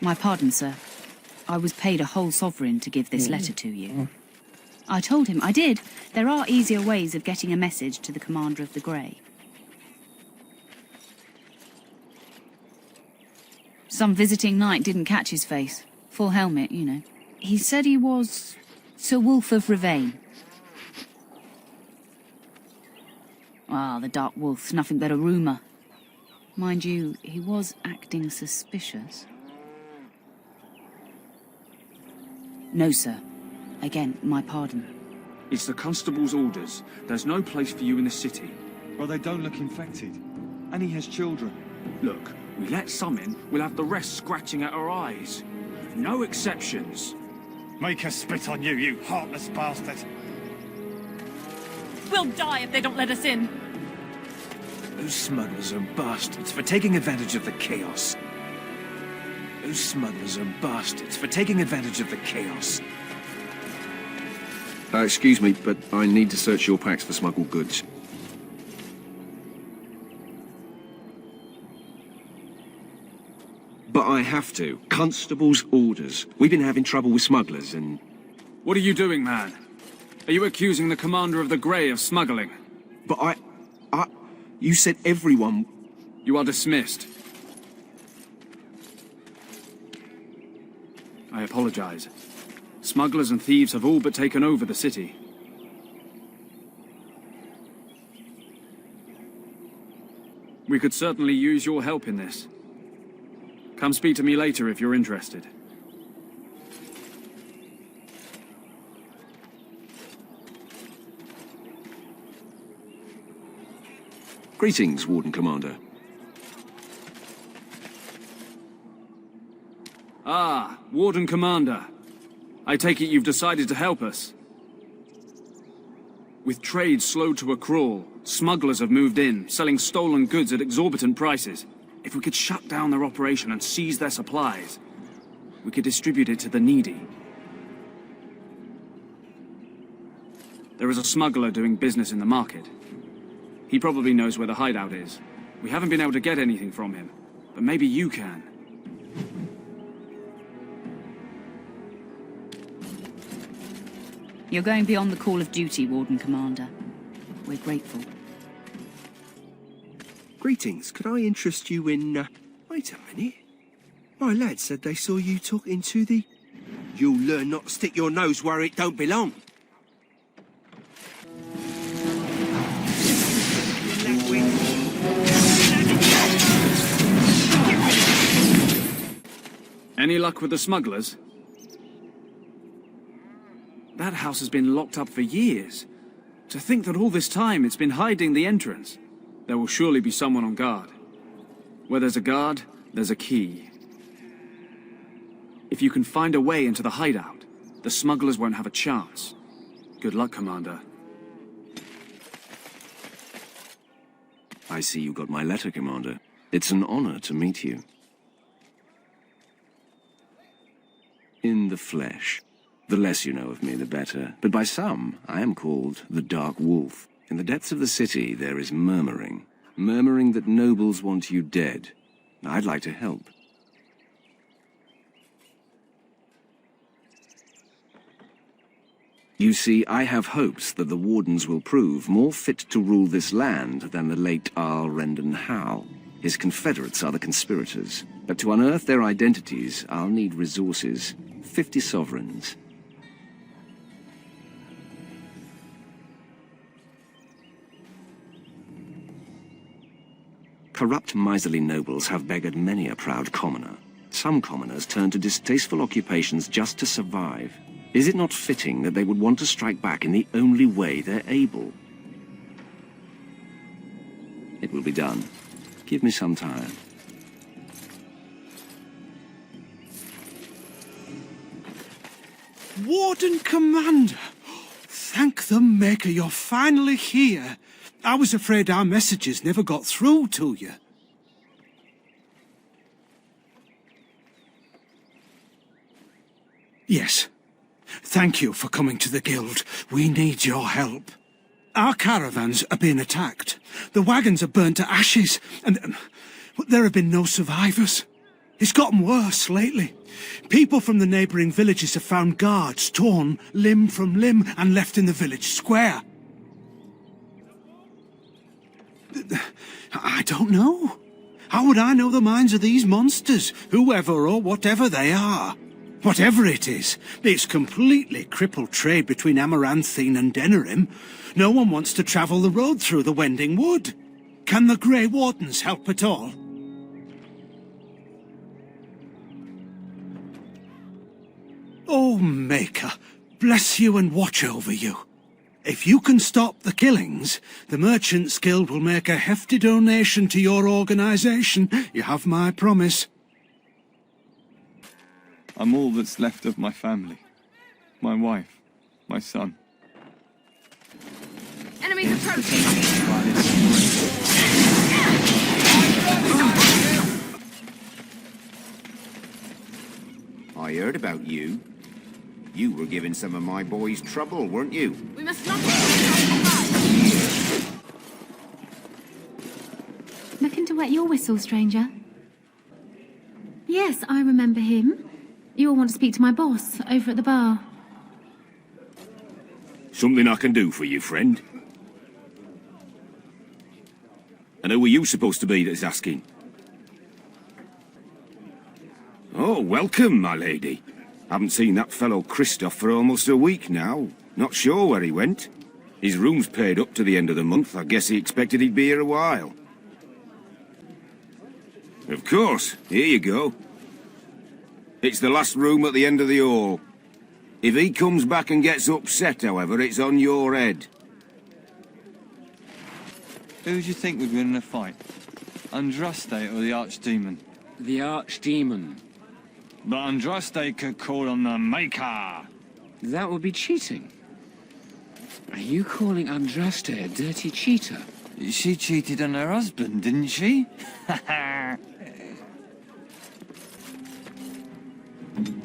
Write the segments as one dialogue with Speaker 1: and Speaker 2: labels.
Speaker 1: My pardon, sir. I was paid a whole sovereign to give this letter to you. I told him, I did. There are easier ways of getting a message to the Commander of the Grey. Some visiting knight didn't catch his face. Full helmet, you know. He said he was Sir Wolf of Ravane. Ah, the Dark Wolf's nothing but a rumour. Mind you, he was acting suspicious. No, sir. Again, my pardon.
Speaker 2: It's the constable's orders. There's no place for you in the city.
Speaker 3: Well, they don't look infected. And he has children.
Speaker 2: Look, we let some in, we'll have the rest scratching at our eyes. No exceptions.
Speaker 4: Make us spit on you, you heartless bastard.
Speaker 5: We'll die if they don't let us in.
Speaker 6: Those smugglers are bastards for taking advantage of the chaos. Those smugglers are bastards for taking advantage of the chaos.
Speaker 7: Excuse me, but I need to search your packs for smuggled goods. But I have to. Constable's orders. We've been having trouble with smugglers and...
Speaker 2: What are you doing, man? Are you accusing the Commander of the Grey of smuggling?
Speaker 7: But I... You said everyone...
Speaker 2: You are dismissed. I apologize. Smugglers and thieves have all but taken over the city. We could certainly use your help in this. Come speak to me later if you're interested.
Speaker 7: Greetings, Warden Commander.
Speaker 2: Ah, Warden Commander. I take it you've decided to help us. With trade slowed to a crawl, smugglers have moved in, selling stolen goods at exorbitant prices. If we could shut down their operation and seize their supplies, we could distribute it to the needy. There is a smuggler doing business in the market. He probably knows where the hideout is. We haven't been able to get anything from him, but maybe you can.
Speaker 1: You're going beyond the call of duty, Warden Commander. We're grateful.
Speaker 7: Greetings. Could I interest you in... Wait a minute. My lad said they saw you talking to the... You'll learn not to stick your nose where it don't belong.
Speaker 2: Any luck with the smugglers? That house has been locked up for years. To think that all this time it's been hiding the entrance. There will surely be someone on guard. Where there's a guard, there's a key. If you can find a way into the hideout, the smugglers won't have a chance. Good luck, Commander.
Speaker 7: I see you got my letter, Commander. It's an honor to meet you. In the flesh. The less you know of me, the better. But by some, I am called the Dark Wolf. In the depths of the city, there is murmuring. Murmuring that nobles want you dead. I'd like to help. You see, I have hopes that the Wardens will prove more fit to rule this land than the late Arl Rendon Howe. His confederates are the conspirators. But to unearth their identities, I'll need resources. 50 sovereigns. Corrupt, miserly nobles have beggared many a proud commoner. Some commoners turn to distasteful occupations just to survive. Is it not fitting that they would want to strike back in the only way they're able? It will be done. Give me some time.
Speaker 8: Warden Commander! Thank the Maker you're finally here. I was afraid our messages never got through to you. Yes. Thank you for coming to the Guild. We need your help. Our caravans are being attacked. The wagons are burnt to ashes, and there have been no survivors. It's gotten worse lately. People from the neighbouring villages have found guards torn limb from limb and left in the village square. I don't know. How would I know the minds of these monsters, whoever or whatever they are? Whatever it is, it's completely crippled trade between Amaranthine and Denerim. No one wants to travel the road through the Wending Wood. Can the Grey Wardens help at all? Oh, Maker, bless you and watch over you. If you can stop the killings, the Merchants Guild will make a hefty donation to your organization. You have my promise.
Speaker 3: I'm all that's left of my family. My wife, my son.
Speaker 5: Enemies approaching!
Speaker 9: I heard about you. You were giving some of my boys trouble, weren't you?
Speaker 5: We must not
Speaker 10: Looking to wet your whistle, stranger? Yes, I remember him. You all want to speak to my boss over at the bar.
Speaker 7: Something I can do for you, friend? And who are you supposed to be that's asking? Oh, welcome, my lady. Haven't seen that fellow Christoph for almost a week now. Not sure where he went. His room's paid up to the end of the month. I guess he expected he'd be here a while. Of course. Here you go. It's the last room at the end of the hall. If he comes back and gets upset, however, it's on your head.
Speaker 3: Who do you think would win in a fight? Andraste or the Archdemon?
Speaker 2: The Archdemon.
Speaker 4: But Andraste could call on the Maker.
Speaker 11: That would be cheating. Are you calling Andraste a dirty cheater?
Speaker 3: She cheated on her husband, didn't she?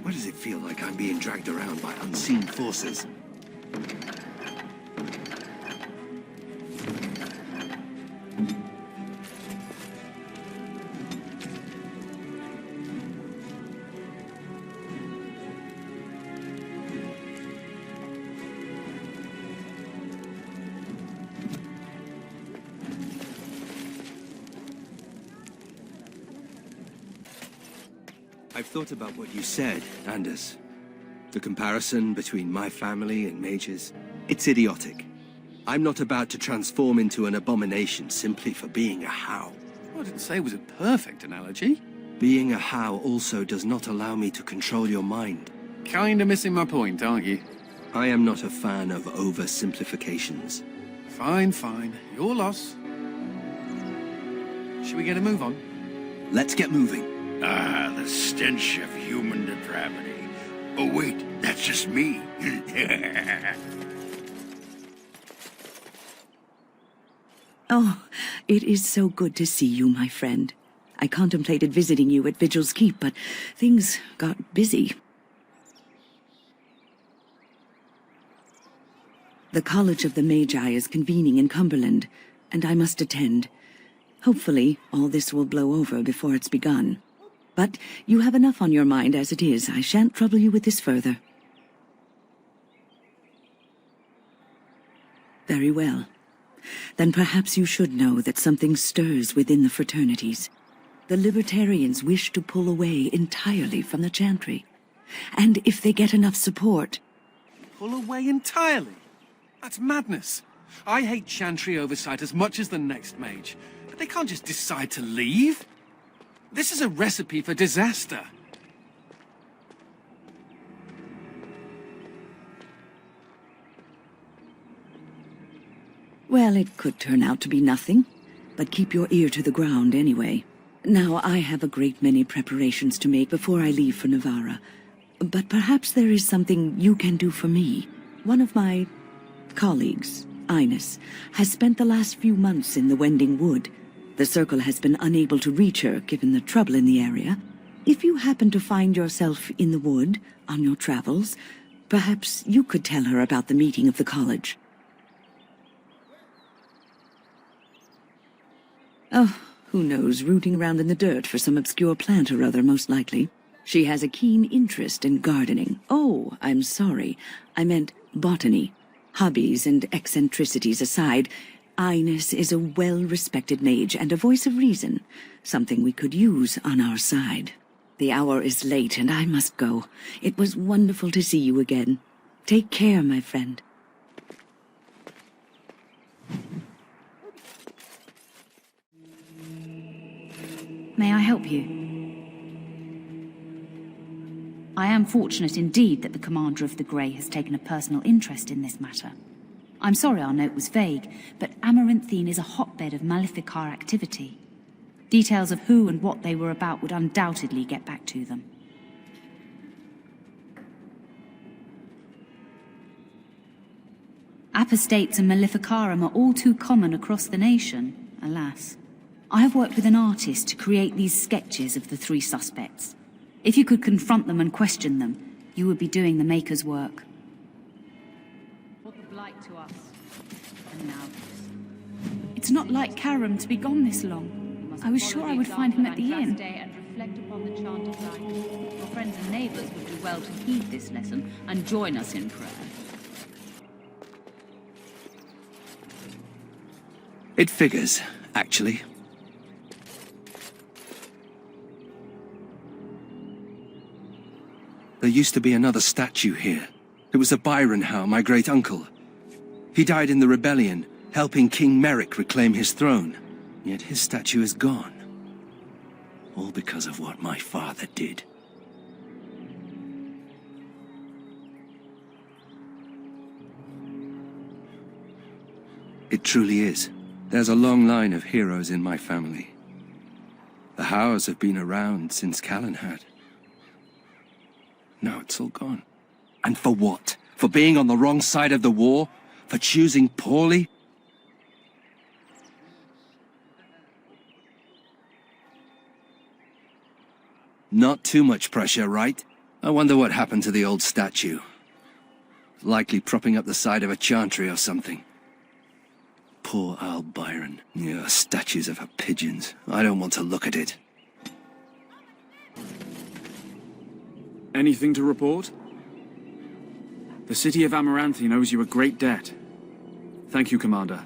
Speaker 6: Why does it feel like I'm being dragged around by unseen forces? I've thought about what you said, Anders. The comparison between my family and mages. It's idiotic. I'm not about to transform into an abomination simply for being a How.
Speaker 11: I didn't say it was a perfect analogy.
Speaker 6: Being a How also does not allow me to control your mind.
Speaker 11: Kinda missing my point, aren't you?
Speaker 6: I am not a fan of oversimplifications.
Speaker 11: Fine, fine. Your loss. Should we get a move on?
Speaker 6: Let's get moving.
Speaker 12: Ah, the stench of human depravity. Oh, wait, that's just me.
Speaker 13: Oh, it is so good to see you, my friend. I contemplated visiting you at Vigil's Keep, but things got busy. The College of the Magi is convening in Cumberland, and I must attend. Hopefully, all this will blow over before it's begun. But you have enough on your mind as it is. I shan't trouble you with this further. Very well. Then perhaps you should know that something stirs within the fraternities. The Libertarians wish to pull away entirely from the Chantry. And if they get enough support...
Speaker 11: Pull away entirely? That's madness. I hate Chantry oversight as much as the next mage. But they can't just decide to leave. This is a recipe for disaster.
Speaker 13: Well, it could turn out to be nothing, but keep your ear to the ground anyway. Now, I have a great many preparations to make before I leave for Navarra, but perhaps there is something you can do for me. One of my colleagues, Ines, has spent the last few months in the Wending Wood. The Circle has been unable to reach her, given the trouble in the area. If you happen to find yourself in the wood on your travels, perhaps you could tell her about the meeting of the college. Oh, Who knows, rooting around in the dirt for some obscure plant or other, most likely. She has a keen interest in gardening. Oh, I'm sorry. I meant botany. Hobbies and eccentricities aside, Ines is a well-respected mage and a voice of reason, something we could use on our side. The hour is late and I must go. It was wonderful to see you again. Take care, my friend.
Speaker 1: May I help you? I am fortunate indeed that the commander of the Grey has taken a personal interest in this matter. I'm sorry our note was vague, but Amaranthine is a hotbed of Maleficar activity. Details of who and what they were about would undoubtedly get back to them. Apostates and Maleficarum are all too common across the nation, alas. I have worked with an artist to create these sketches of the three suspects. If you could confront them and question them, you would be doing the Maker's work. What the blight to us, and now this. It's not like Karam to be gone this long. I was sure I would find him at the inn. And reflect upon the chant of life. Your friends and neighbors would do well to heed this lesson and join us in prayer.
Speaker 6: It figures, actually. There used to be another statue here. It was a Byron Howe, my great-uncle. He died in the rebellion, helping King Merrick reclaim his throne. Yet his statue is gone. All because of what my father did. It truly is. There's a long line of heroes in my family. The Howes have been around since Callan had. Now it's all gone. And for what? For being on the wrong side of the war? For choosing poorly? Not too much pressure, right? I wonder what happened to the old statue. Likely propping up the side of a chantry or something. Poor Al Byron. Yeah, statues of her pigeons. I don't want to look at it.
Speaker 2: Anything to report? The city of Amaranthine owes you a great debt. Thank you, Commander.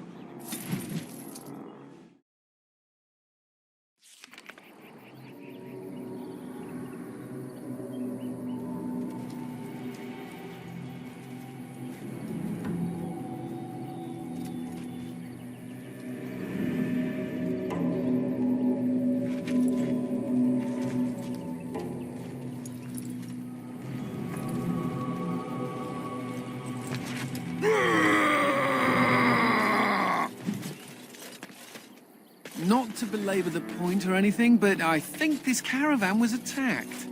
Speaker 11: Not to belabor the point or anything, but I think this caravan was attacked.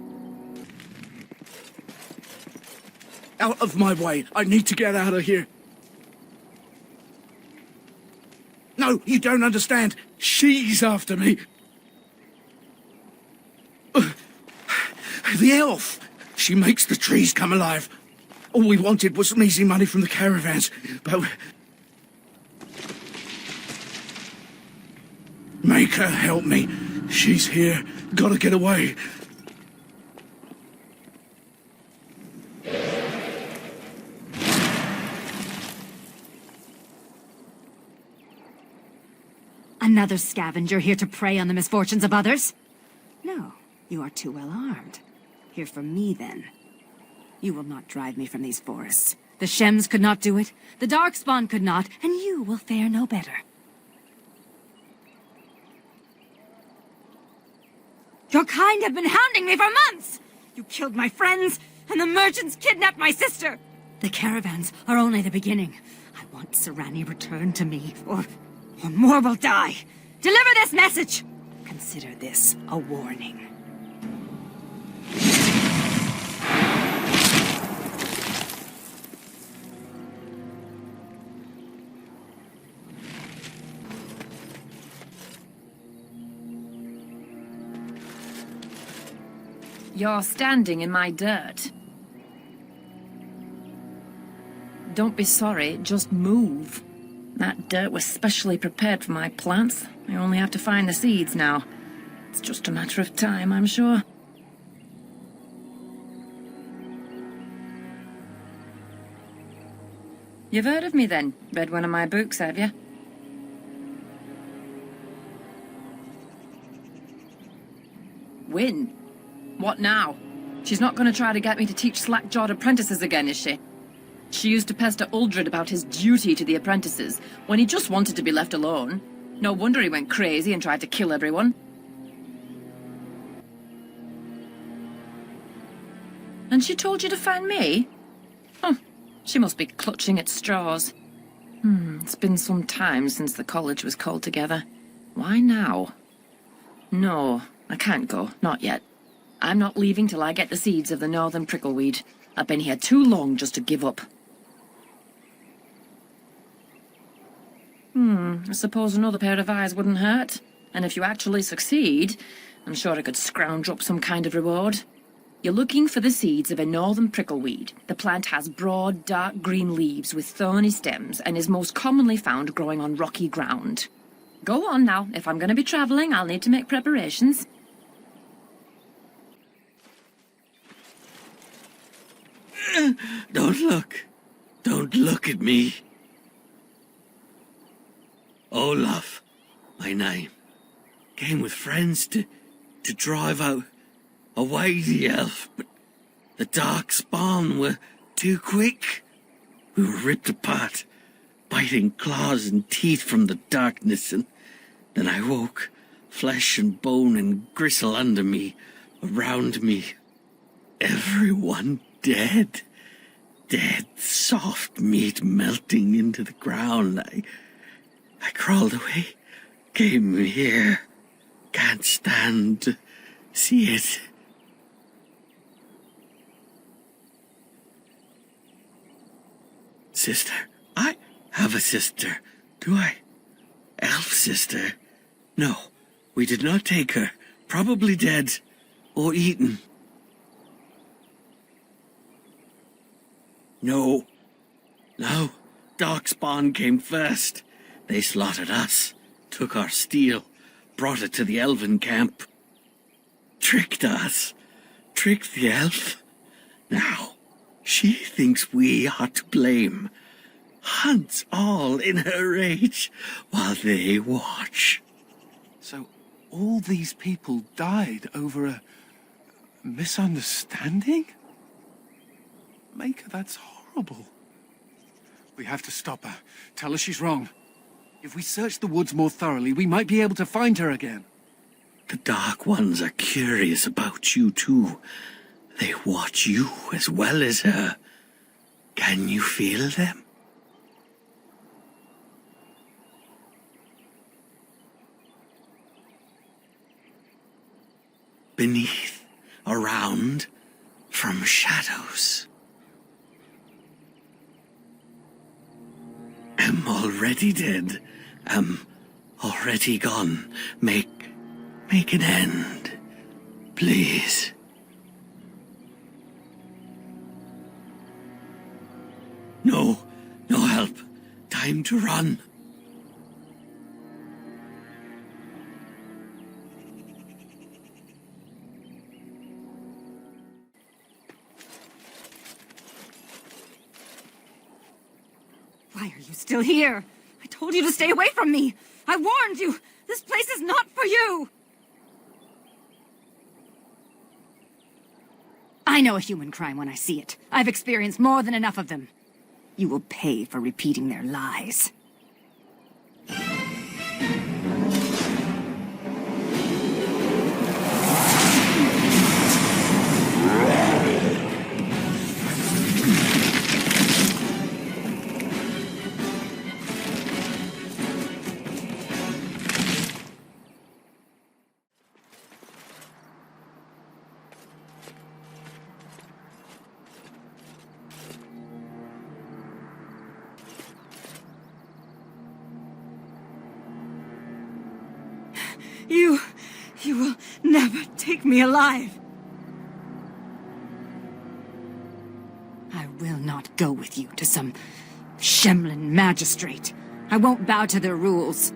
Speaker 8: Out of my way! I need to get out of here! No, you don't understand! She's after me! The elf! She makes the trees come alive! All we wanted was some easy money from the caravans, but... Make her help me. She's here. Gotta get away.
Speaker 14: Another scavenger here to prey on the misfortunes of others? No, you are too well armed. Here for me, then. You will not drive me from these forests. The Shems could not do it, the Darkspawn could not, and you will fare no better. Your kind have been hounding me for months! You killed my friends, and the merchants kidnapped my sister! The caravans are only the beginning. I want Serani returned to me, or more will die. Deliver this message! Consider this a warning.
Speaker 15: You're standing in my dirt. Don't be sorry, just move. That dirt was specially prepared for my plants. I only have to find the seeds now. It's just a matter of time, I'm sure. You've heard of me then? Read one of my books, have you? Win? What now? She's not going to try to get me to teach slack-jawed apprentices again, is she? She used to pester Uldred about his duty to the apprentices, when he just wanted to be left alone. No wonder he went crazy and tried to kill everyone. And she told you to find me? Huh. She must be clutching at straws. It's been some time since the college was called together. Why now? No, I can't go. Not yet. I'm not leaving till I get the seeds of the northern prickleweed. I've been here too long just to give up. I suppose another pair of eyes wouldn't hurt. And if you actually succeed, I'm sure I could scrounge up some kind of reward. You're looking for the seeds of a northern prickleweed. The plant has broad, dark green leaves with thorny stems and is most commonly found growing on rocky ground. Go on now. If I'm going to be traveling, I'll need to make preparations.
Speaker 12: Don't look. Don't look at me. Olaf, my name. Came with friends to drive out away the elf, but the dark spawn were too quick. We were ripped apart, biting claws and teeth from the darkness, and then I woke, flesh and bone and gristle under me, around me. Everyone dead. Dead, soft meat melting into the ground. I crawled away, came here. Can't stand to see it. Sister. I have a sister. Do I? Elf sister? No, we did not take her. Probably dead. Or eaten. No. Darkspawn came first. They slaughtered us, took our steel, brought it to the elven camp. Tricked us. Tricked the elf. Now, she thinks we are to blame. Hunts all in her rage while they watch.
Speaker 11: So all these people died over a misunderstanding? Maker, that's horrible. We have to stop her. Tell her she's wrong. If we search the woods more thoroughly, we might be able to find her again.
Speaker 12: The Dark Ones are curious about you, too. They watch you as well as her. Can you feel them? Beneath, around, from shadows. Am already dead. Am already gone. Make an end, please. No help. Time to run.
Speaker 14: Why are you still here? I told you to stay away from me. I warned you. This place is not for you. I know a human crime when I see it. I've experienced more than enough of them. You will pay for repeating their lies. You will never take me alive. I will not go with you to some Shemlin magistrate. I won't bow to their rules.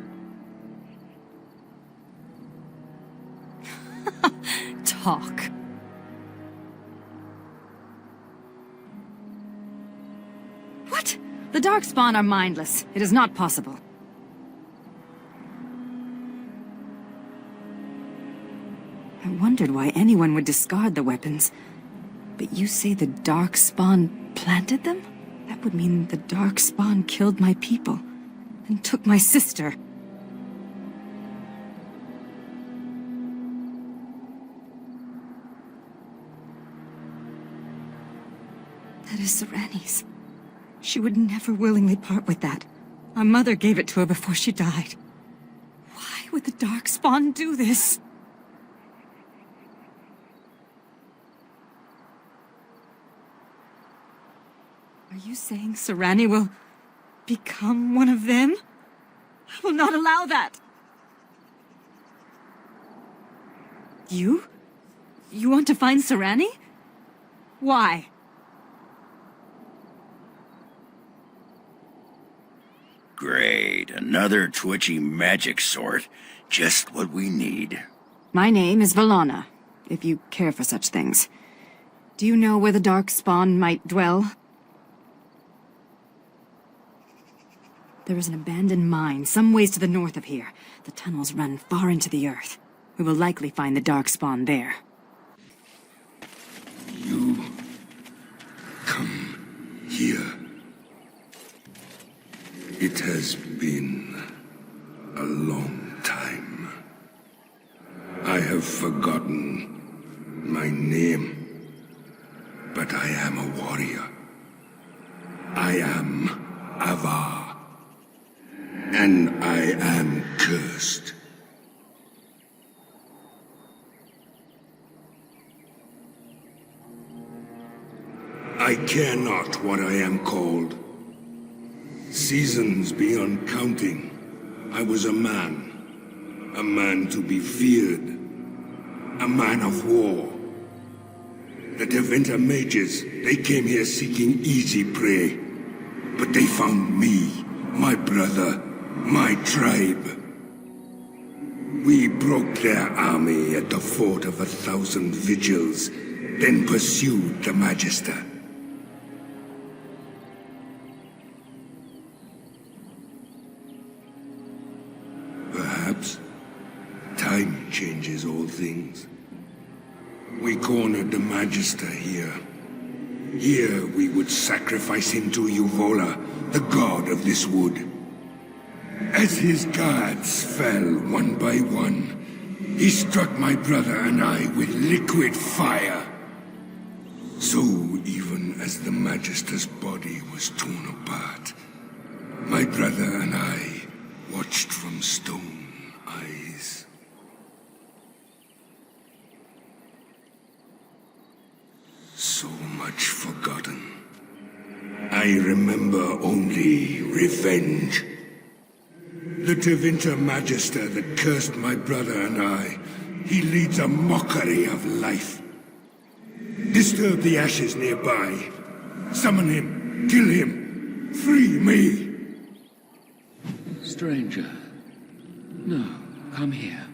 Speaker 14: Talk. What? The Darkspawn are mindless. It is not possible. I wondered why anyone would discard the weapons. But you say the Darkspawn planted them? That would mean the Darkspawn killed my people and took my sister. That is Sereni's. She would never willingly part with that. Our mother gave it to her before she died. Why would the Darkspawn do this? Are you saying Serani will become one of them? I will not allow that. You? You want to find Serani? Why?
Speaker 16: Great, another twitchy magic sort. Just what we need.
Speaker 14: My name is Velanna, if you care for such things. Do you know where the Darkspawn might dwell? There is an abandoned mine some ways to the north of here. The tunnels run far into the earth. We will likely find the Darkspawn there.
Speaker 17: You come here. It has been a long time. I have forgotten my name, but I am a warrior. I am Avar. And I am cursed. I care not what I am called. Seasons beyond counting, I was a man to be feared, a man of war. The Tevinter mages, they came here seeking easy prey, but they found me, my brother, my tribe. We broke their army at the Fort of 1,000 Vigils, then pursued the Magister. Perhaps time changes all things. We cornered the Magister here. Here we would sacrifice him to Uvola, the god of this wood. As his guards fell one by one, he struck my brother and I with liquid fire. So even as the Magister's body was torn apart, my brother and I watched from stone eyes. So much forgotten. I remember only revenge. The Tevinter Magister that cursed my brother and I, he leads a mockery of life. Disturb the ashes nearby. Summon him. Kill him. Free me.
Speaker 18: Stranger. No, come here.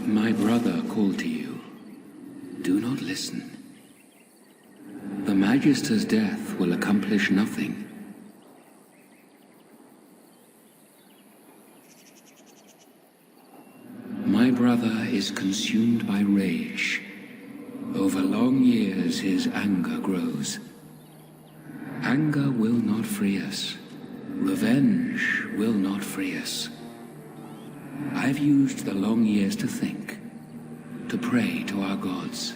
Speaker 18: My brother called to you. Do not listen. The Magister's death will accomplish nothing. My brother is consumed by rage. Over long years, his anger grows. Anger will not free us. Revenge will not free us. I've used the long years to think, to pray to our gods.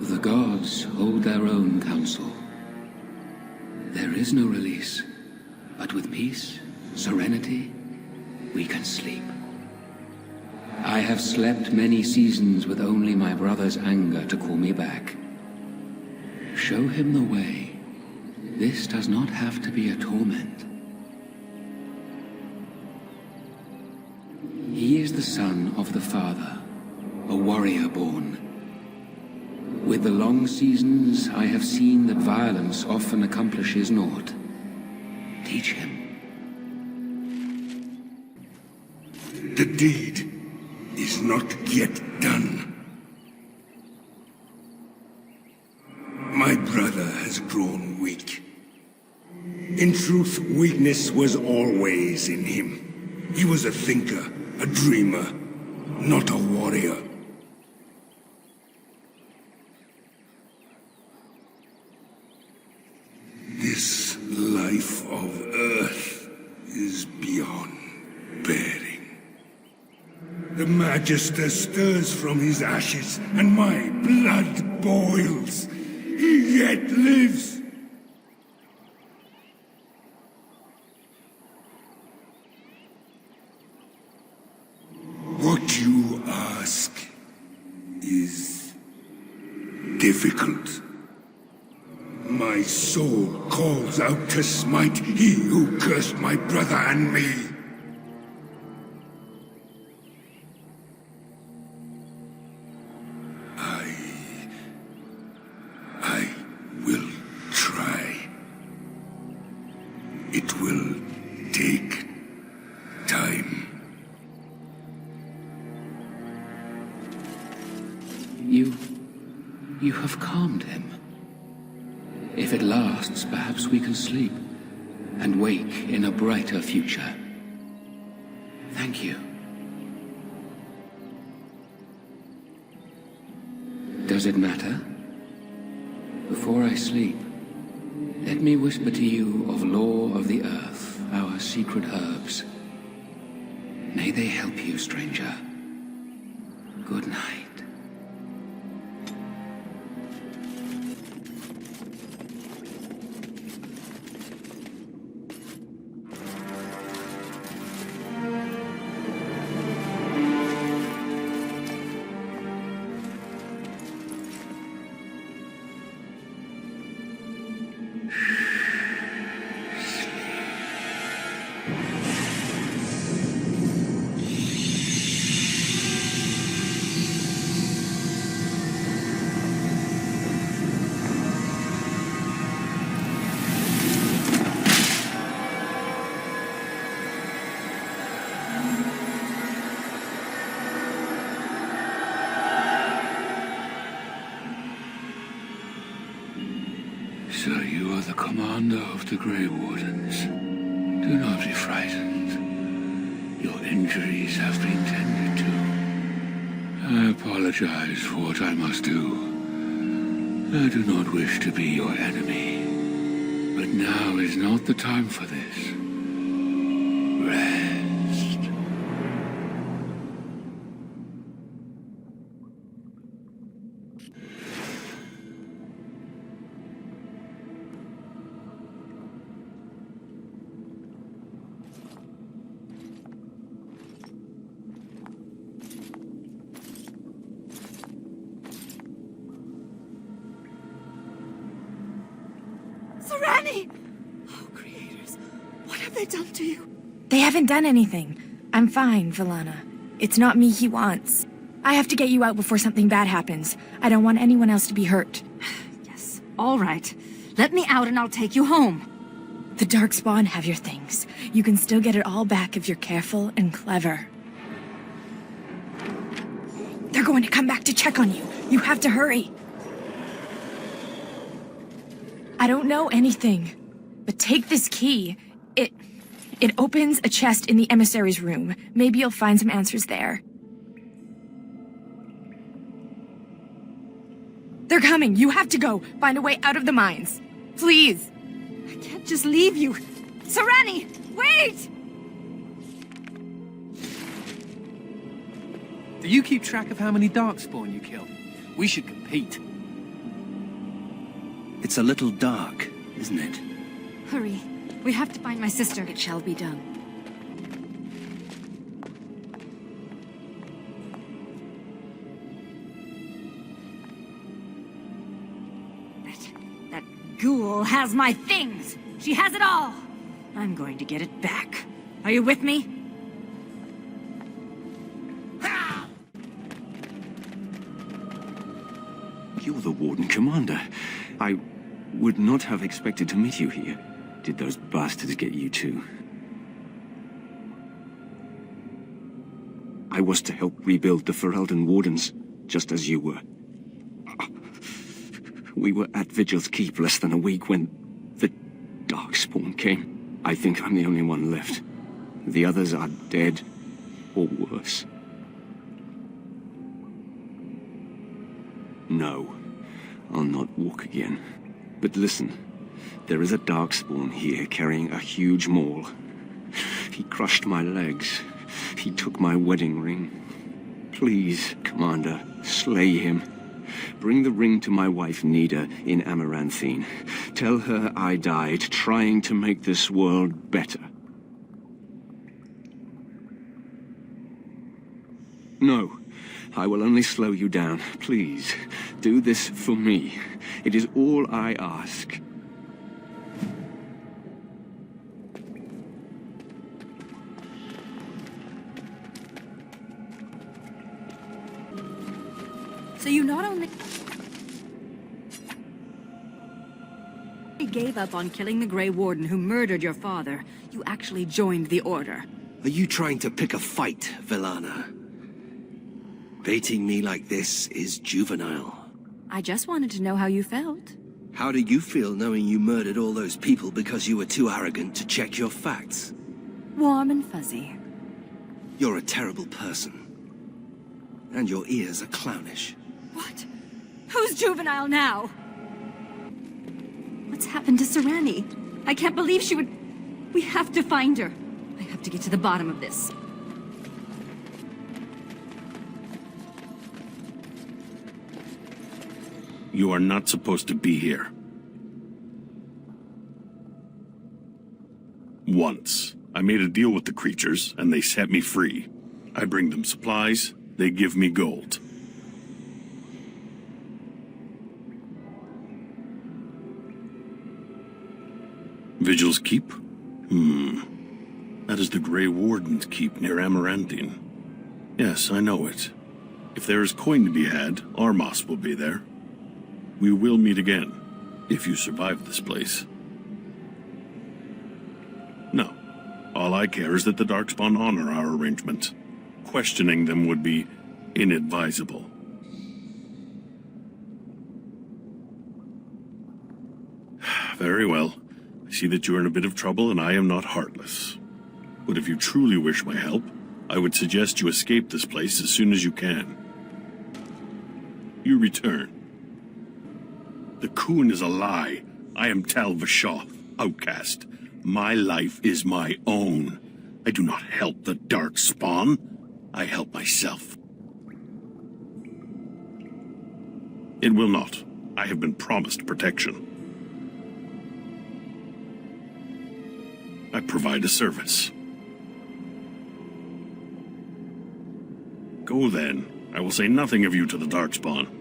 Speaker 18: The gods hold their own counsel. There is no release. But with peace, serenity, we can sleep. I have slept many seasons with only my brother's anger to call me back. Show him the way. This does not have to be a torment. He is the son of the Father, a warrior born. With with the long seasons, I have seen that violence often accomplishes naught. Teach him.
Speaker 17: The deed is not yet done. My brother has grown weak. In truth, weakness was always in him. He was a thinker, a dreamer, not a warrior. This life of Earth is beyond bearing. The Magister stirs from his ashes, and my blood boils. He yet lives. What you ask is difficult. My soul calls out to smite he who cursed my brother and me. I will try. It will take time.
Speaker 18: You have calmed him. If it lasts, perhaps we can sleep and wake in a brighter future. Thank you. Does it matter? Before I sleep, let me whisper to you of Law of the Earth, our secret herbs. May they help you, stranger. Good night.
Speaker 17: So you are the commander of the Grey Wardens. Do not be frightened. Your injuries have been tended to. I apologize for what I must do. I do not wish to be your enemy. But now is not the time for this. Rest.
Speaker 14: Serani! Oh, creators, what have they done to you?
Speaker 19: They haven't done anything. I'm fine, Velanna. It's not me he wants. I have to get you out before something bad happens. I don't want anyone else to be hurt.
Speaker 14: Yes, all right. Let me out and I'll take you home.
Speaker 19: The Darkspawn have your things. You can still get it all back if you're careful and clever. They're going to come back to check on you. You have to hurry. I don't know anything, but take this key. It opens a chest in the emissary's room. Maybe you'll find some answers there. They're coming. You have to go. Find a way out of the mines. Please.
Speaker 14: I can't just leave you. Serani, wait!
Speaker 11: Do you keep track of how many Darkspawn you killed? We should compete.
Speaker 6: It's a little dark, isn't it?
Speaker 14: Hurry. We have to find my sister.
Speaker 13: It shall be done.
Speaker 14: That ghoul has my things. She has it all. I'm going to get it back. Are you with me?
Speaker 7: You're the Warden Commander. I would not have expected to meet you here. Did those bastards get you too? I was to help rebuild the Ferelden Wardens, just as you were. We were at Vigil's Keep less than a week when the Darkspawn came. I think I'm the only one left. The others are dead, or worse. No, I'll not walk again. But listen, there is a Darkspawn here carrying a huge maul. He crushed my legs. He took my wedding ring. Please, Commander, slay him. Bring the ring to my wife Nida in Amaranthine. Tell her I died trying to make this world better. No, I will only slow you down. Please, do this for me. It is all I ask.
Speaker 14: So you not only gave up on killing the Grey Warden who murdered your father, you actually joined the Order.
Speaker 6: Are you trying to pick a fight, Velanna? Baiting me like this is juvenile.
Speaker 14: I just wanted to know how you felt.
Speaker 6: How do you feel knowing you murdered all those people because you were too arrogant to check your facts?
Speaker 14: Warm and fuzzy.
Speaker 6: You're a terrible person. And your ears are clownish.
Speaker 14: What? Who's juvenile now? What's happened to Serani? I can't believe she would... We have to find her. I have to get to the bottom of this.
Speaker 16: You are not supposed to be here. Once, I made a deal with the creatures, and they set me free. I bring them supplies, they give me gold. Vigil's Keep? That is the Grey Warden's Keep near Amaranthine. Yes, I know it. If there is coin to be had, Armos will be there. We will meet again, if you survive this place. No. All I care is that the Darkspawn honor our arrangement. Questioning them would be inadvisable. Very well. I see that you are in a bit of trouble, and I am not heartless. But if you truly wish my help, I would suggest you escape this place as soon as you can. You return. The Coon is a lie. I am Tal Vashoth, outcast. My life is my own. I do not help the Darkspawn. I help myself. It will not. I have been promised protection. I provide a service. Go then. I will say nothing of you to the Darkspawn.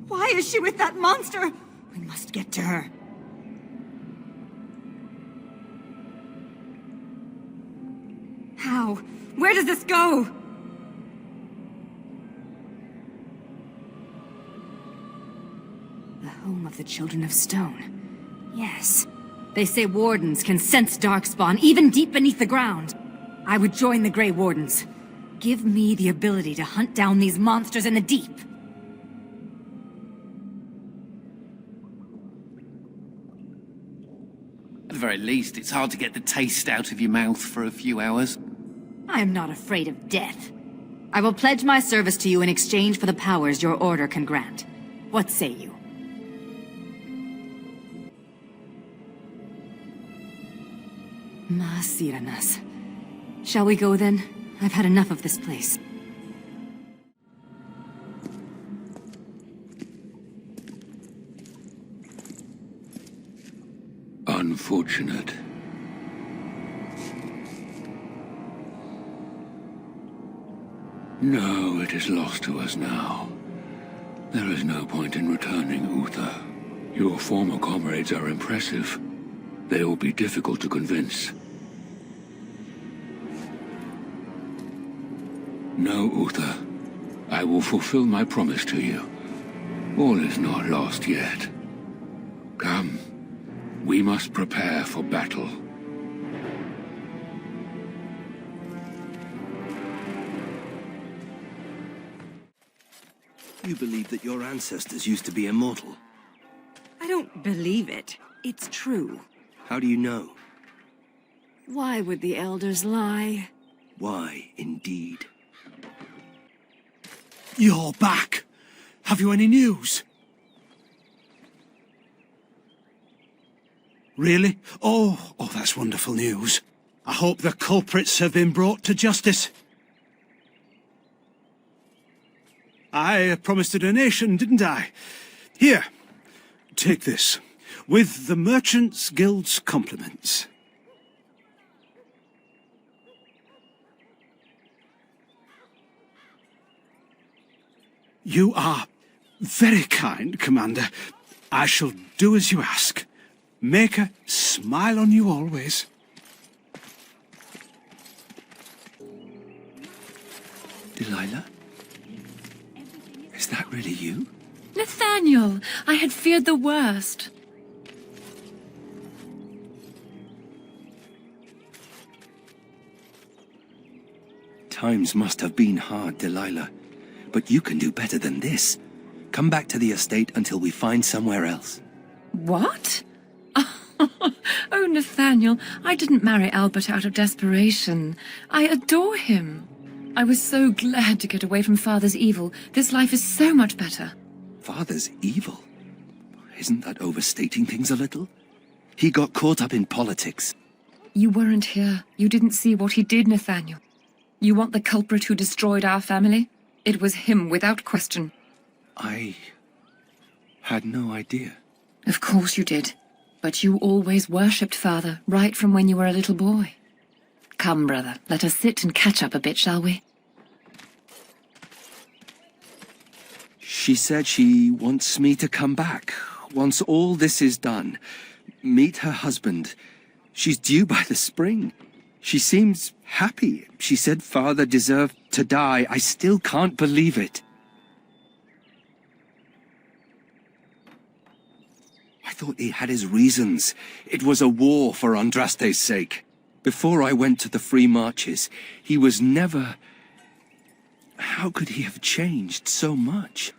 Speaker 14: Why is she with that monster? We must get to her. How? Where does this go? The home of the Children of Stone. Yes. They say wardens can sense darkspawn even deep beneath the ground. I would join the Grey Wardens. Give me the ability to hunt down these monsters in the deep.
Speaker 11: At the very least, it's hard to get the taste out of your mouth for a few hours.
Speaker 14: I am not afraid of death. I will pledge my service to you in exchange for the powers your order can grant. What say you? Masiranas. Shall we go then? I've had enough of this place.
Speaker 18: Unfortunate. No, it is lost to us now. There is no point in returning, Uther. Your former comrades are impressive. They will be difficult to convince. No, Uther. I will fulfill my promise to you. All is not lost yet. Come. We must prepare for battle.
Speaker 6: You believe that your ancestors used to be immortal?
Speaker 13: I don't believe it. It's true.
Speaker 6: How do you know?
Speaker 13: Why would the elders lie?
Speaker 6: Why, indeed?
Speaker 8: You're back. Have you any news? Really? Oh, that's wonderful news. I hope the culprits have been brought to justice. I promised a donation, didn't I? Here, take this, with the Merchants Guild's compliments. You are very kind, Commander. I shall do as you ask. Maker smile on you always.
Speaker 6: Delilah? Is that really you?
Speaker 15: Nathaniel, I had feared the worst.
Speaker 6: Times must have been hard, Delilah. But you can do better than this. Come back to the estate until we find somewhere else.
Speaker 15: What? Oh, Nathaniel, I didn't marry Albert out of desperation. I adore him. I was so glad to get away from Father's evil. This life is so much better.
Speaker 6: Father's evil? Isn't that overstating things a little? He got caught up in politics.
Speaker 15: You weren't here. You didn't see what he did, Nathaniel. You want the culprit who destroyed our family? It was him, without question.
Speaker 6: I had no idea.
Speaker 15: Of course you did. But you always worshipped Father, right from when you were a little boy. Come, brother, let us sit and catch up a bit, shall we?
Speaker 6: She said she wants me to come back. Once all this is done. Meet her husband. She's due by the spring. She seems happy. She said Father deserved to die. I still can't believe it. I thought he had his reasons. It was a war for Andraste's sake. Before I went to the Free Marches, he was never... How could he have changed so much?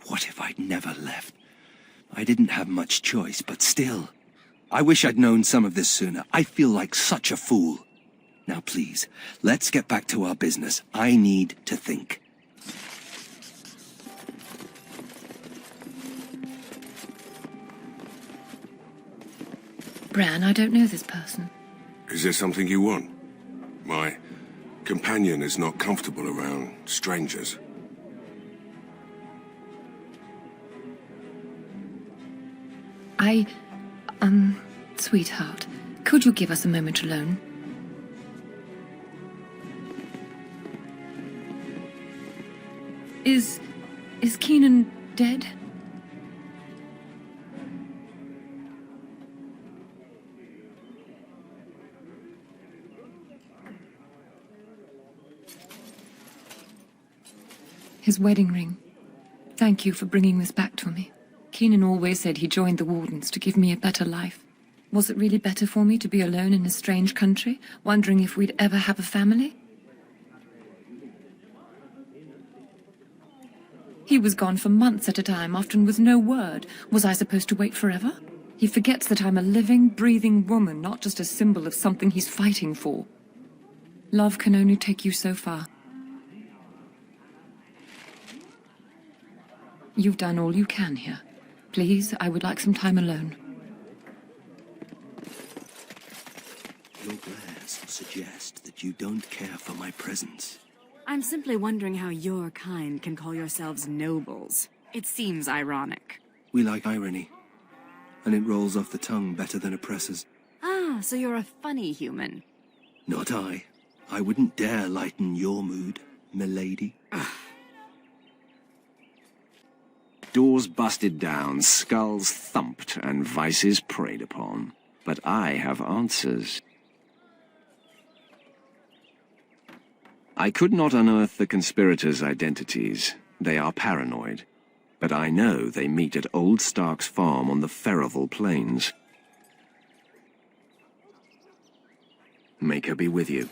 Speaker 6: What if I'd never left? I didn't have much choice, but still. I wish I'd known some of this sooner. I feel like such a fool. Now please, let's get back to our business. I need to think.
Speaker 15: Bran, I don't know this person.
Speaker 17: Is there something you want? My companion is not comfortable around strangers.
Speaker 15: Sweetheart, could you give us a moment alone? Is Keenan dead? His wedding ring.
Speaker 20: Thank you for bringing this back to me. Keenan always said he joined the Wardens to give me a better life. Was it really better for me to be alone in a strange country, wondering if we'd ever have a family? He was gone for months at a time, often with no word. Was I supposed to wait forever? He forgets that I'm a living, breathing woman, not just a symbol of something he's fighting for. Love can only take you so far. You've done all you can here. Please, I would like some time alone.
Speaker 6: Your glares suggest that you don't care for my presence.
Speaker 14: I'm simply wondering how your kind can call yourselves nobles. It seems ironic.
Speaker 6: We like irony, and it rolls off the tongue better than oppressors.
Speaker 14: Ah, so you're a funny human.
Speaker 6: Not I. I wouldn't dare lighten your mood, milady.
Speaker 7: Doors busted down, skulls thumped, and vices preyed upon. But I have answers. I could not unearth the conspirators' identities. They are paranoid. But I know they meet at Old Stark's farm on the Ferroval Plains. Make her be with you.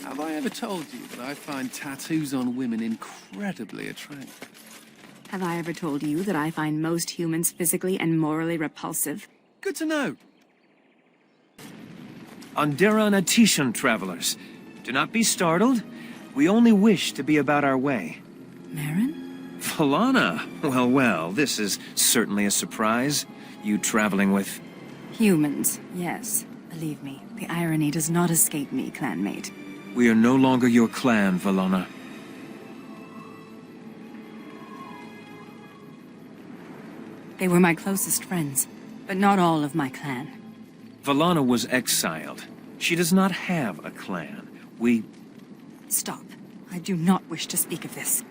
Speaker 11: Have I ever told you that I find tattoos on women incredibly attractive?
Speaker 14: Have I ever told you that I find most humans physically and morally repulsive?
Speaker 11: Good to know.
Speaker 5: Anderan Atishan travelers, do not be startled. We only wish to be about our way.
Speaker 14: Marin?
Speaker 5: Velanna! Well, well, this is certainly a surprise. You traveling with...
Speaker 14: Humans, yes. Believe me, the irony does not escape me, clanmate.
Speaker 5: We are no longer your clan, Velanna.
Speaker 14: They were my closest friends, but not all of my clan.
Speaker 5: Velanna was exiled. She does not have a clan. We...
Speaker 14: Stop. I do not wish to speak of this.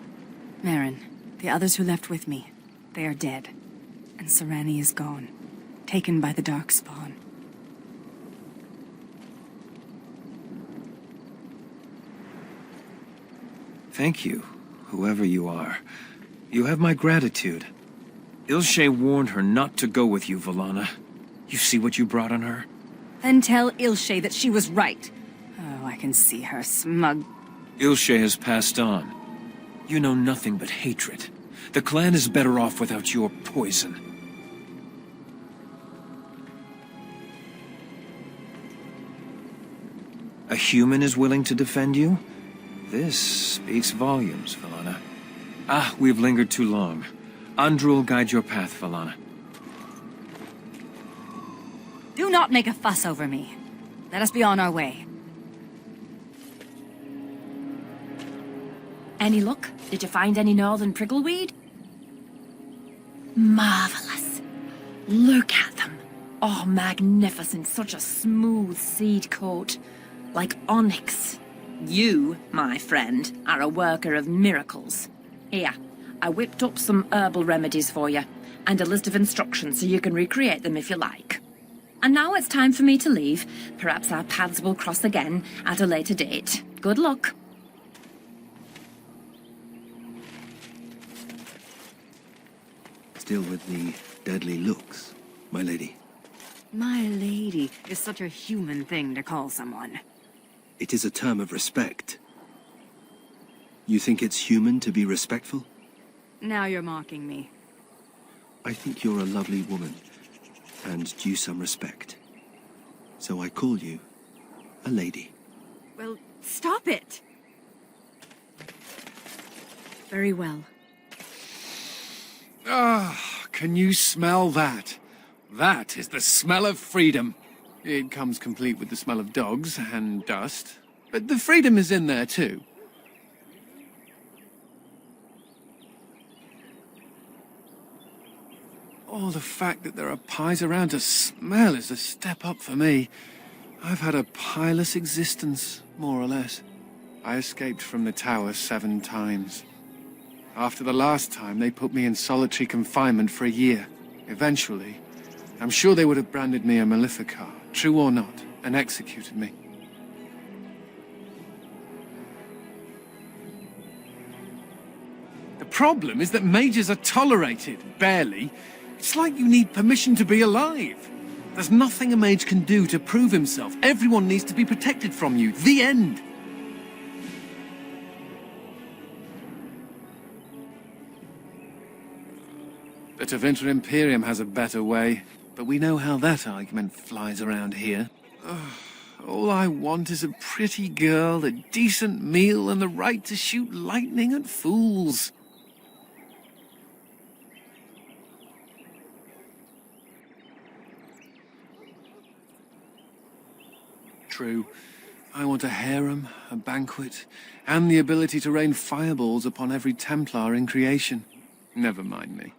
Speaker 14: Marin, the others who left with me, they are dead. And Sarani is gone, taken by the Dark Spawn.
Speaker 5: Thank you, whoever you are. You have my gratitude. Ilshay warned her not to go with you, Velanna. You see what you brought on her?
Speaker 14: Then tell Ilshay that she was right. Oh, I can see her smug.
Speaker 5: Ilshay has passed on. You know nothing but hatred. The clan is better off without your poison. A human is willing to defend you? This speaks volumes, Velanna. Ah, we've lingered too long. Andrew will guide your path, Velanna.
Speaker 14: Do not make a fuss over me. Let us be on our way.
Speaker 15: Any luck? Did you find any northern prickleweed? Marvelous. Look at them. Oh, magnificent. Such a smooth seed coat. Like onyx. You, my friend, are a worker of miracles. Here, I whipped up some herbal remedies for you, and a list of instructions so you can recreate them if you like. And now it's time for me to leave. Perhaps our paths will cross again at a later date. Good luck.
Speaker 6: Still with the deadly looks, my lady.
Speaker 14: My lady is such a human thing to call someone.
Speaker 6: It is a term of respect. You think it's human to be respectful?
Speaker 14: Now you're mocking me.
Speaker 6: I think you're a lovely woman, and due some respect. So I call you a lady.
Speaker 14: Well, stop it! Very well.
Speaker 11: Ah, can you smell that? That is the smell of freedom. It comes complete with the smell of dogs and dust, but the freedom is in there too. Oh, the fact that there are pies around to smell is a step up for me. I've had a pieless existence, more or less. I escaped from the tower 7 times. After the last time, they put me in solitary confinement for a year. Eventually, I'm sure they would have branded me a Maleficar, true or not, and executed me. problem is that mages are tolerated, barely. It's like you need permission to be alive. There's nothing a mage can do to prove himself. Everyone needs to be protected from you. The end. But Aventure Imperium has a better way. But we know how that argument flies around here. All I want is a pretty girl, a decent meal, and the right to shoot lightning at fools. True. I want a harem, a banquet, and the ability to rain fireballs upon every Templar in creation. Never mind me.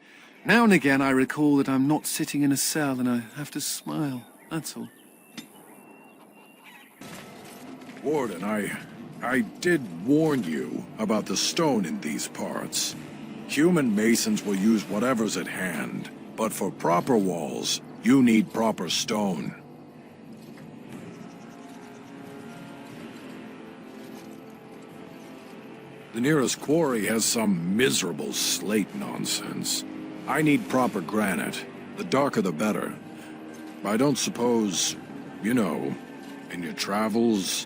Speaker 11: Now and again I recall that I'm not sitting in a cell and I have to smile, that's all.
Speaker 21: Warden, I did warn you about the stone in these parts. Human masons will use whatever's at hand, but for proper walls, you need proper stone. The nearest quarry has some miserable slate nonsense. I need proper granite. The darker the better. I don't suppose, you know, in your travels...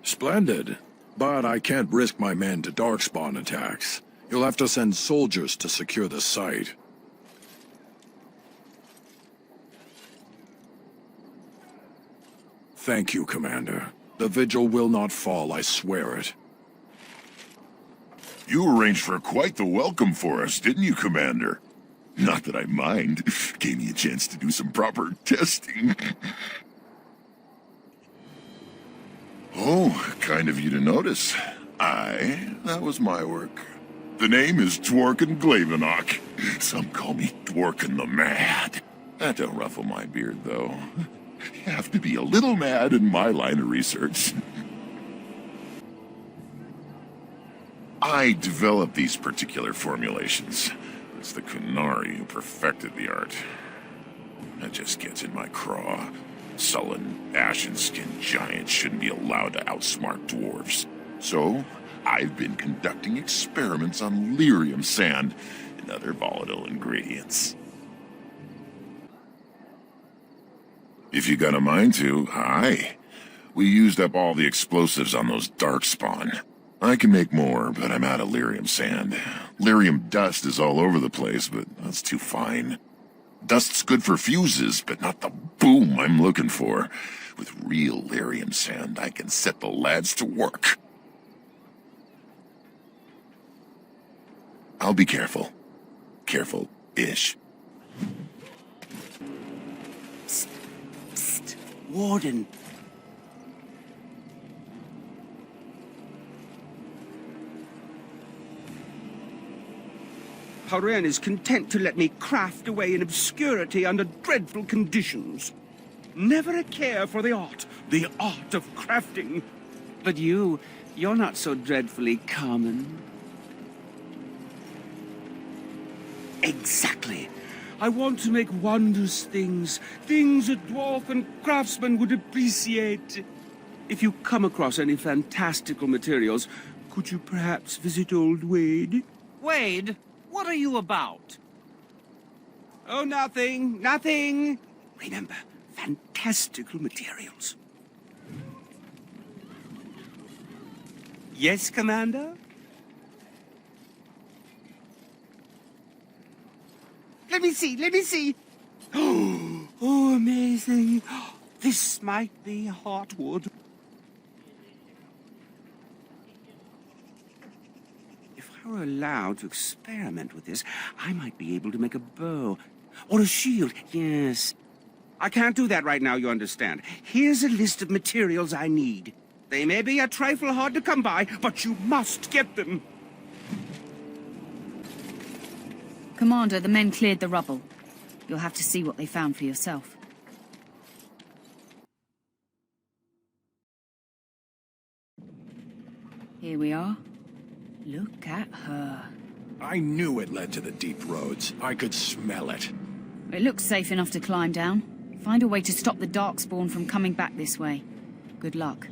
Speaker 21: Splendid. But I can't risk my men to darkspawn attacks. You'll have to send soldiers to secure the site. Thank you, Commander. The vigil will not fall, I swear it.
Speaker 22: You arranged for quite the welcome for us, didn't you, Commander? Not that I mind. Gave me a chance to do some proper testing. Oh, kind of you to notice. That was my work. The name is Dworkin Glavenok. Some call me Dworkin the Mad. That don't ruffle my beard, though. You have to be a little mad in my line of research. I developed these particular formulations. It's the Kunari who perfected the art. That just gets in my craw. Sullen, ashen-skinned giants shouldn't be allowed to outsmart dwarves. So, I've been conducting experiments on lyrium sand and other volatile ingredients. If you got a mind to, aye. We used up all the explosives on those darkspawn. I can make more, but I'm out of lyrium sand. Lyrium dust is all over the place, but that's too fine. Dust's good for fuses, but not the boom I'm looking for. With real lyrium sand, I can set the lads to work. I'll be careful. Careful-ish.
Speaker 8: Psst. Psst. Warden.
Speaker 23: Paran is content to let me craft away in obscurity under dreadful conditions. Never a care for the art of crafting.
Speaker 8: But you're not so dreadfully common.
Speaker 23: Exactly. I want to make wondrous things. Things a dwarf and craftsman would appreciate.
Speaker 8: If you come across any fantastical materials, could you perhaps visit old Wade?
Speaker 23: Wade? What are you about?
Speaker 8: Oh, nothing. Remember, fantastical materials. Yes, Commander?
Speaker 23: Let me see.
Speaker 8: Oh, amazing. This might be heartwood. If I were allowed to experiment with this, I might be able to make a bow. Or a shield, yes. I can't do that right now, you understand. Here's a list of materials I need. They may be a trifle hard to come by, but you must get them.
Speaker 1: Commander, the men cleared the rubble. You'll have to see what they found for yourself. Here we are. Look at her.
Speaker 21: I knew it led to the deep roads. I could smell it.
Speaker 1: It looks safe enough to climb down. Find a way to stop the Darkspawn from coming back this way. Good luck.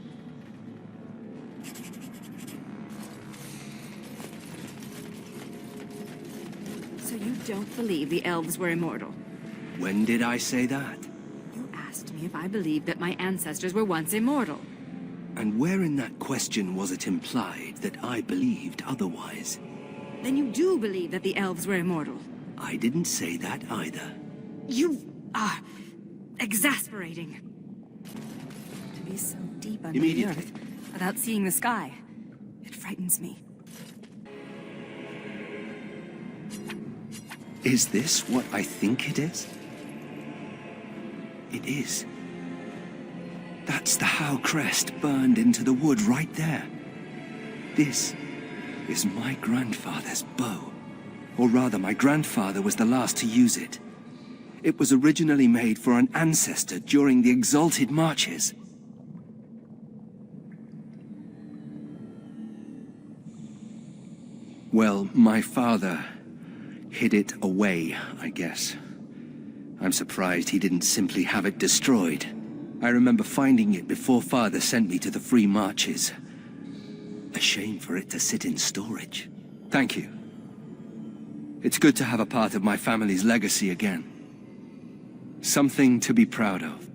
Speaker 14: don't believe the elves were immortal.
Speaker 6: When did I say that?
Speaker 14: You asked me if I believed that my ancestors were once immortal.
Speaker 6: And where in that question was it implied that I believed otherwise?
Speaker 14: Then you do believe that the elves were immortal?
Speaker 6: I didn't say that either.
Speaker 14: You are exasperating. To be so deep under the earth without seeing the sky, it frightens me.
Speaker 6: Is this what I think it is? It is. That's the Howe crest burned into the wood right there. This is my grandfather's bow. Or rather, my grandfather was the last to use it. It was originally made for an ancestor during the Exalted Marches. Well, my father hid it away, I guess. I'm surprised he didn't simply have it destroyed. I remember finding it before Father sent me to the Free Marches. A shame for it to sit in storage. Thank you. It's good to have a part of my family's legacy again. Something to be proud of.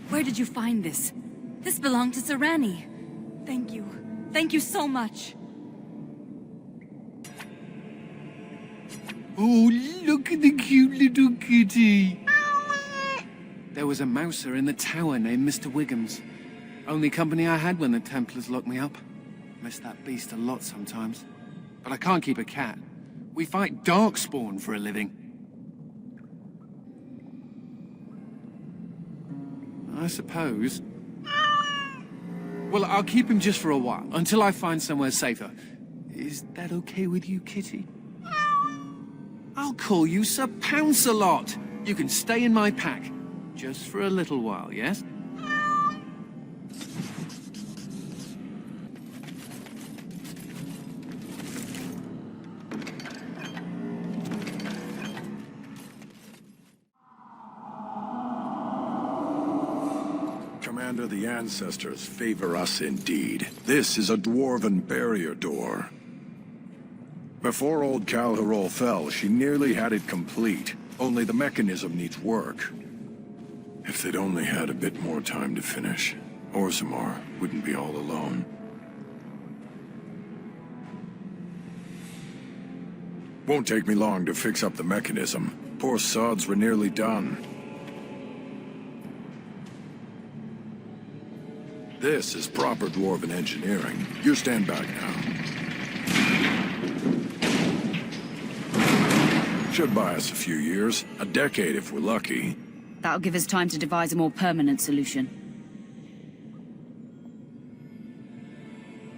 Speaker 14: Where did you find this? This belonged to Serani. Thank you. Thank you so much.
Speaker 11: Oh, look at the cute little kitty. There was a mouser in the tower named Mr. Wiggums. Only company I had when the Templars locked me up. Miss that beast a lot sometimes. But I can't keep a cat. We fight darkspawn for a living. I suppose. Well, I'll keep him just for a while, until I find somewhere safer. Is that okay with you, kitty? I'll call you Sir Pounce-a-lot. You can stay in my pack. Just for a little while, yes?
Speaker 21: Commander, the ancestors favor us indeed. This is a dwarven barrier door. Before old Calharol fell, she nearly had it complete. Only the mechanism needs work. If they'd only had a bit more time to finish, Orzammar wouldn't be all alone. Won't take me long to fix up the mechanism. Poor sods were nearly done. This is proper dwarven engineering. You stand back now. Should buy us a few years. A decade if we're lucky.
Speaker 1: That'll give us time to devise a more permanent solution.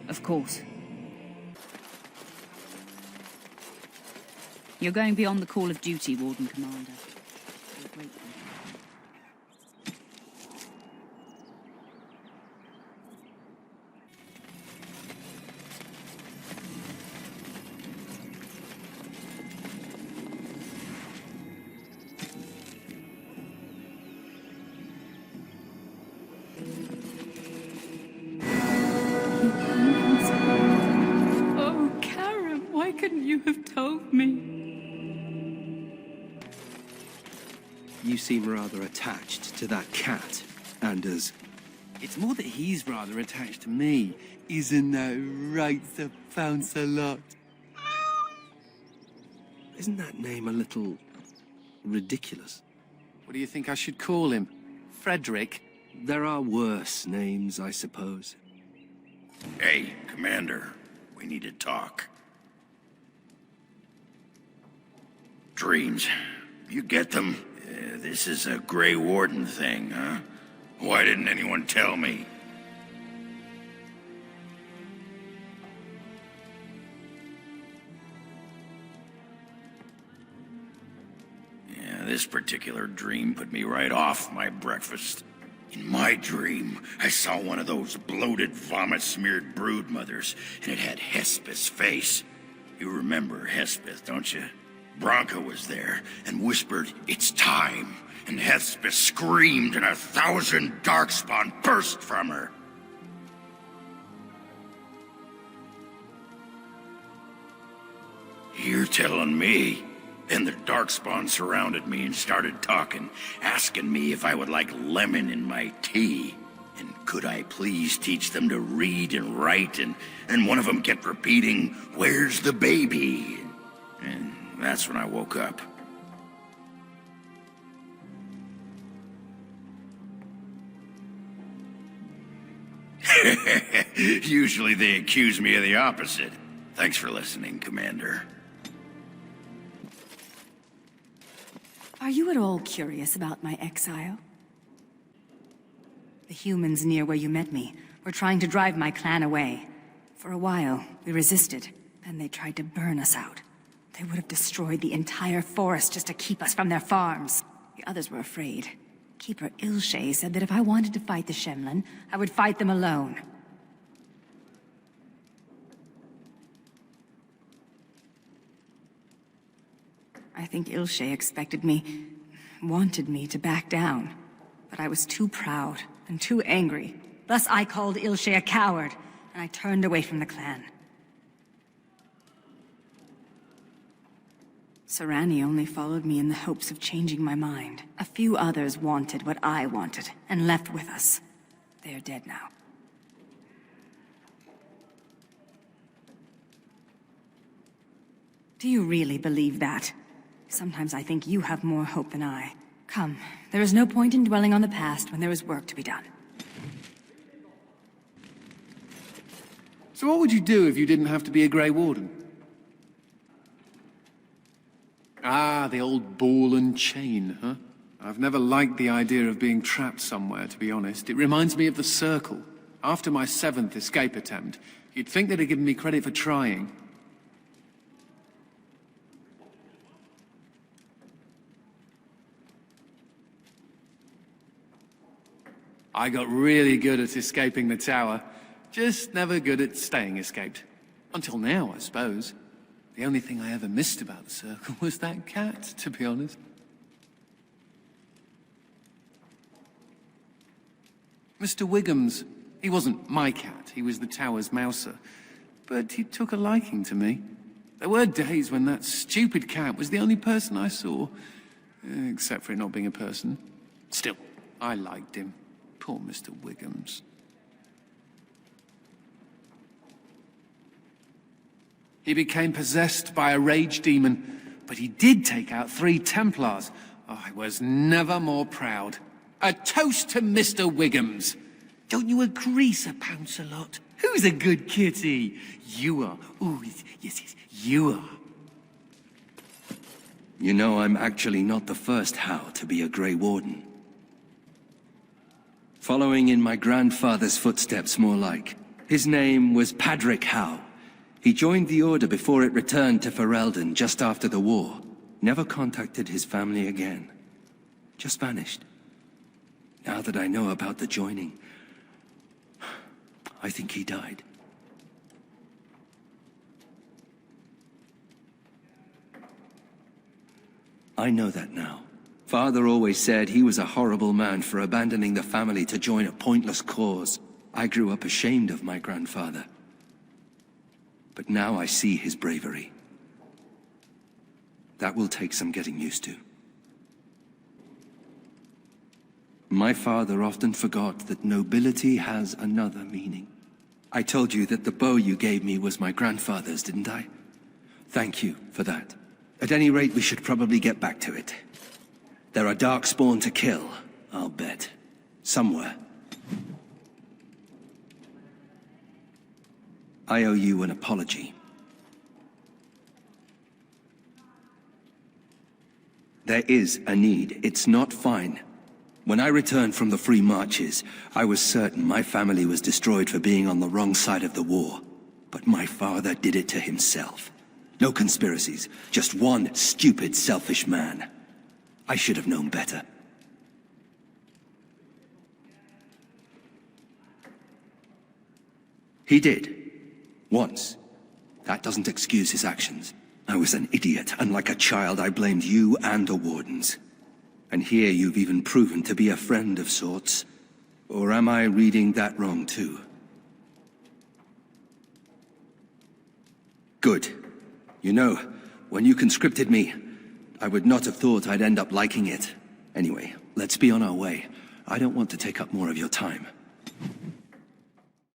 Speaker 1: Of course. You're going beyond the call of duty, Warden Commander. We're grateful.
Speaker 20: Oh, Karen, why couldn't you have told me?
Speaker 6: You seem rather attached to that cat, Anders.
Speaker 11: It's more that he's rather attached to me. Isn't that right, Sir Pounce-a-lot?
Speaker 6: Isn't that name a little ridiculous?
Speaker 11: What do you think I should call him? Frederick?
Speaker 6: There are worse names, I suppose.
Speaker 4: Hey, Commander. We need to talk. Dreams. You get them? This is a Grey Warden thing, huh? Why didn't anyone tell me? Yeah, this particular dream put me right off my breakfast. In my dream, I saw one of those bloated, vomit-smeared broodmothers, and it had Hespeth's face. You remember Hespeth, don't you? Bronca was there and whispered, "It's time." And Hespeth screamed and 1,000 darkspawn burst from her. You're telling me Then the Darkspawn surrounded me and started talking, asking me if I would like lemon in my tea. And could I please teach them to read and write, and one of them kept repeating, "Where's the baby?" And that's when I woke up. Usually they accuse me of the opposite. Thanks for listening, Commander.
Speaker 14: Are you at all curious about my exile? The humans near where you met me were trying to drive my clan away. For a while, we resisted, and they tried to burn us out. They would have destroyed the entire forest just to keep us from their farms. The others were afraid. Keeper Ilshay said that if I wanted to fight the Shemlin, I would fight them alone. I think Ilshay wanted me to back down. But I was too proud and too angry. Thus I called Ilshay a coward, and I turned away from the clan. Sarani only followed me in the hopes of changing my mind. A few others wanted what I wanted, and left with us. They are dead now. Do you really believe that? Sometimes I think you have more hope than I. Come, there is no point in dwelling on the past when there is work to be done.
Speaker 11: So what would you do if you didn't have to be a Grey Warden? Ah, the old ball and chain, huh? I've never liked the idea of being trapped somewhere, to be honest. It reminds me of the Circle. After my 7th escape attempt, you'd think they'd have given me credit for trying. I got really good at escaping the tower, just never good at staying escaped. Until now, I suppose. The only thing I ever missed about the Circle was that cat, to be honest. Mr. Wiggums, he wasn't my cat, he was the tower's mouser. But he took a liking to me. There were days when that stupid cat was the only person I saw, except for it not being a person. Still, I liked him. Poor Mr. Wiggums. He became possessed by a rage demon, but he did take out 3 Templars. Oh, I was never more proud. A toast to Mr. Wiggums. Don't you agree, Sir Pouncelot? Who's a good kitty? You are. Ooh, yes, you are.
Speaker 6: You know, I'm actually not the first Howe to be a Grey Warden. Following in my grandfather's footsteps, more like. His name was Padric Howe. He joined the Order before it returned to Ferelden just after the war. Never contacted his family again. Just vanished. Now that I know about the joining, I think he died. I know that now. Father always said he was a horrible man for abandoning the family to join a pointless cause. I grew up ashamed of my grandfather. But now I see his bravery. That will take some getting used to. My father often forgot that nobility has another meaning. I told you that the bow you gave me was my grandfather's, didn't I? Thank you for that. At any rate, we should probably get back to it. There are Darkspawn to kill, I'll bet. Somewhere. I owe you an apology. There is a need. It's not fine. When I returned from the Free Marches, I was certain my family was destroyed for being on the wrong side of the war. But my father did it to himself. No conspiracies, just one stupid, selfish man. I should have known better. He did. Once. That doesn't excuse his actions. I was an idiot, and like a child I blamed you and the Wardens. And here you've even proven to be a friend of sorts. Or am I reading that wrong too? Good. You know, when you conscripted me, I would not have thought I'd end up liking it. Anyway, let's be on our way. I don't want to take up more of your time.